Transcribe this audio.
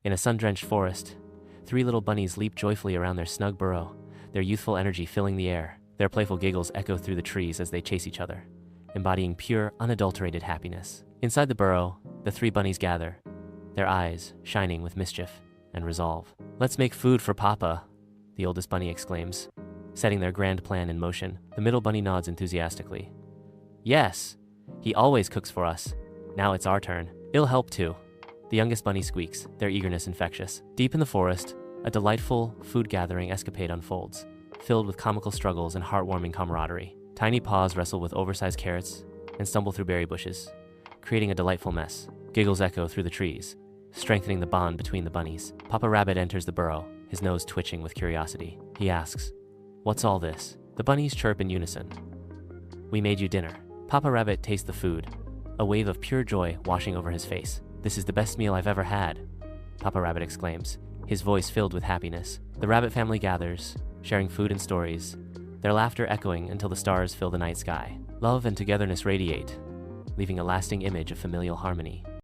In a sun-drenched forest, three little bunnies leap joyfully around their snug burrow, their youthful energy filling the air. Their playful giggles echo through the trees as they chase each other, embodying pure, unadulterated happiness. Inside the burrow, the three bunnies gather, their eyes shining with mischief and resolve. "Let's make food for Papa," the oldest bunny exclaims, setting their grand plan in motion. The middle bunny nods enthusiastically. "Yes, he always cooks for us. Now it's our turn. It'll help too." The youngest bunny squeaks, their eagerness infectious. Deep in the forest, a delightful food-gathering escapade unfolds, filled with comical struggles and heartwarming camaraderie. Tiny paws wrestle with oversized carrots and stumble through berry bushes, creating a delightful mess. Giggles echo through the trees, strengthening the bond between the bunnies. Papa Rabbit enters the burrow, his nose twitching with curiosity. He asks, "What's all this?" The bunnies chirp in unison. "We made you dinner." Papa Rabbit tastes the food, a wave of pure joy washing over his face. "This is the best meal I've ever had," Papa Rabbit exclaims, his voice filled with happiness. The rabbit family gathers, sharing food and stories, their laughter echoing until the stars fill the night sky. Love and togetherness radiate, leaving a lasting image of familial harmony.